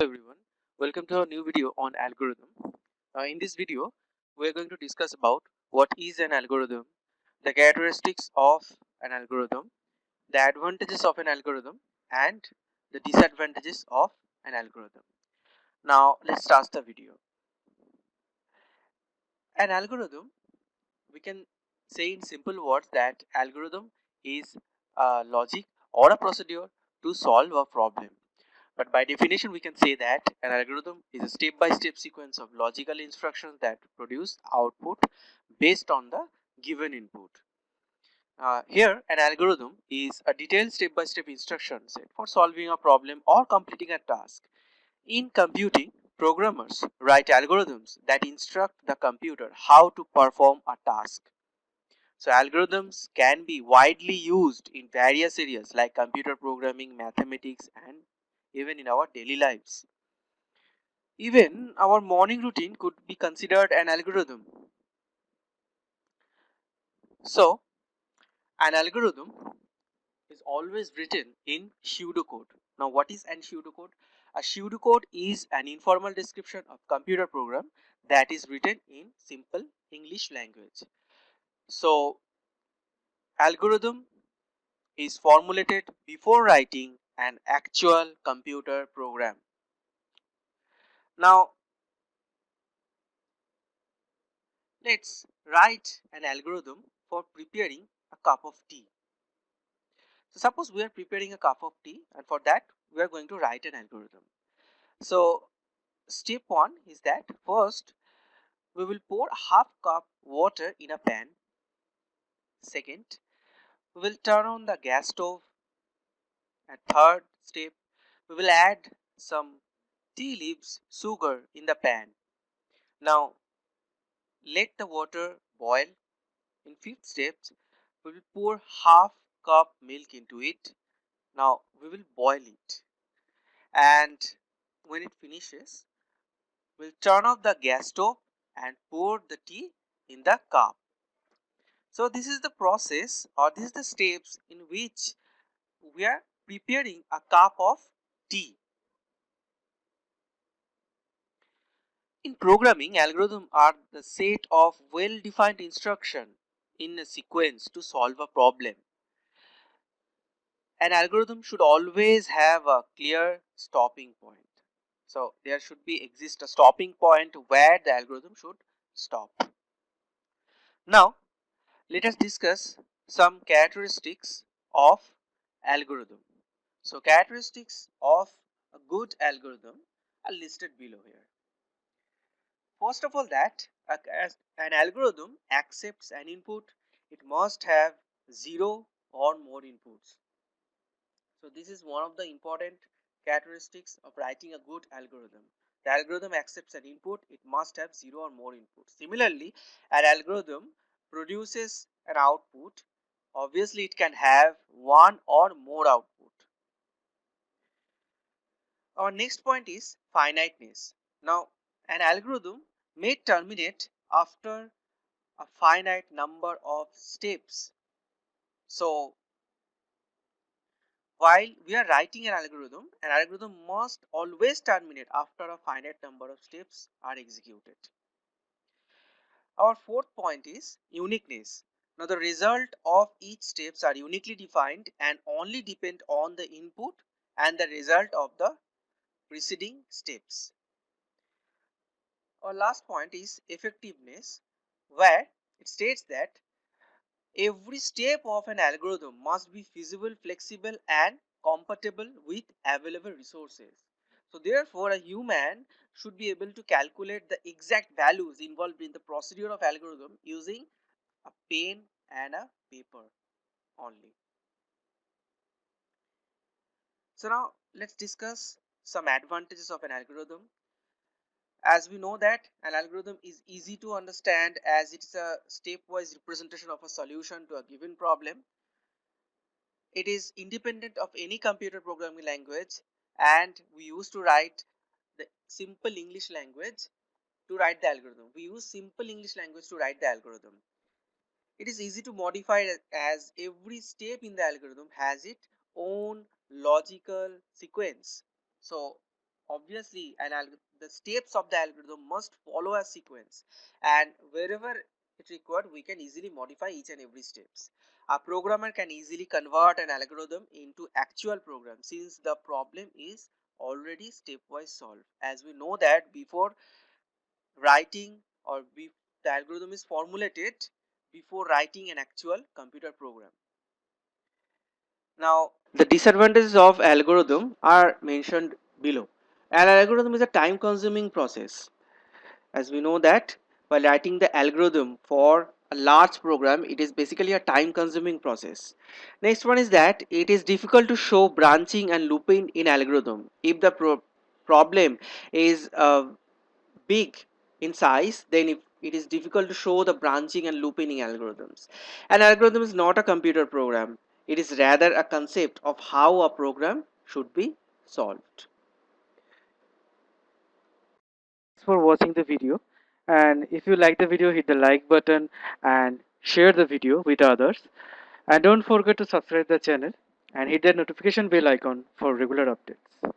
everyone, welcome to our new video on algorithm. In this video, we are going to discuss about what is an algorithm, the characteristics of an algorithm, the advantages of an algorithm, and the disadvantages of an algorithm. Now, let's start the video. An algorithm, we can say in simple words that algorithm is a logic or a procedure to solve a problem. But by definition, we can say that an algorithm is a step-by-step sequence of logical instructions that produce output based on the given input. Here, an algorithm is a detailed step-by-step instruction set for solving a problem or completing a task. In computing, programmers write algorithms that instruct the computer how to perform a task. So, algorithms can be widely used in various areas like computer programming, mathematics, and even in our daily lives. Even our morning routine could be considered an algorithm. So, an algorithm is always written in pseudocode. Now, what is an pseudocode? A pseudocode is an informal description of computer program that is written in simple English language. So, algorithm is formulated before writing an actual computer program. Now, let's write an algorithm for preparing a cup of tea. So suppose we are preparing a cup of tea, and for that we are going to write an algorithm. So step 1 is that first we will pour half cup water in a pan. Second, we will turn on the gas stove. And third step, we will add some tea leaves sugar in the pan. Now let the water boil. In fifth step, we will pour half cup milk into it. Now we will boil it, and when it finishes, we'll turn off the gas stove and pour the tea in the cup. So this is the process, or this is the steps in which we are preparing a cup of tea. In programming, algorithms are the set of well-defined instructions in a sequence to solve a problem. An algorithm should always have a clear stopping point. So there should be exist a stopping point where the algorithm should stop. Now let us discuss some characteristics of algorithm. So characteristics of a good algorithm are listed below here. First of all, that as an algorithm accepts an input, it must have 0 or more inputs. So this is one of the important characteristics of writing a good algorithm. The algorithm accepts an input, it must have 0 or more inputs. Similarly, an algorithm produces an output. Obviously, it can have one or more output. Our next point is finiteness. Now, an algorithm may terminate after a finite number of steps. So, while we are writing an algorithm must always terminate after a finite number of steps are executed. Our fourth point is uniqueness. Now the result of each steps are uniquely defined and only depend on the input and the result of the preceding steps. Our last point is effectiveness, where it states that every step of an algorithm must be feasible, flexible, and compatible with available resources. So therefore, a human should be able to calculate the exact values involved in the procedure of algorithm using a pen and a paper only. So now let's discuss some advantages of an algorithm. As we know that an algorithm is easy to understand as it is a stepwise representation of a solution to a given problem. It is independent of any computer programming language, and we used to write the simple English language to write the algorithm. We use simple English language to write the algorithm. It is easy to modify as every step in the algorithm has its own logical sequence. So obviously the steps of the algorithm must follow a sequence, and wherever it required we can easily modify each and every steps. A programmer can easily convert an algorithm into actual program since the problem is already stepwise solved. As we know that before writing the algorithm is formulated before writing an actual computer program. Now, the disadvantages of algorithm are mentioned below. An algorithm is a time consuming process. As we know that while writing the algorithm for a large program, it is basically a time consuming process. Next one is that it is difficult to show branching and looping in algorithm. If the problem is big in size, then it is difficult to show the branching and looping in algorithms. An algorithm is not a computer program. It is rather a concept of how a program should be solved. Thanks for watching the video, and if you like the video, hit the like button and share the video with others, and don't forget to subscribe the channel and hit the notification bell icon for regular updates.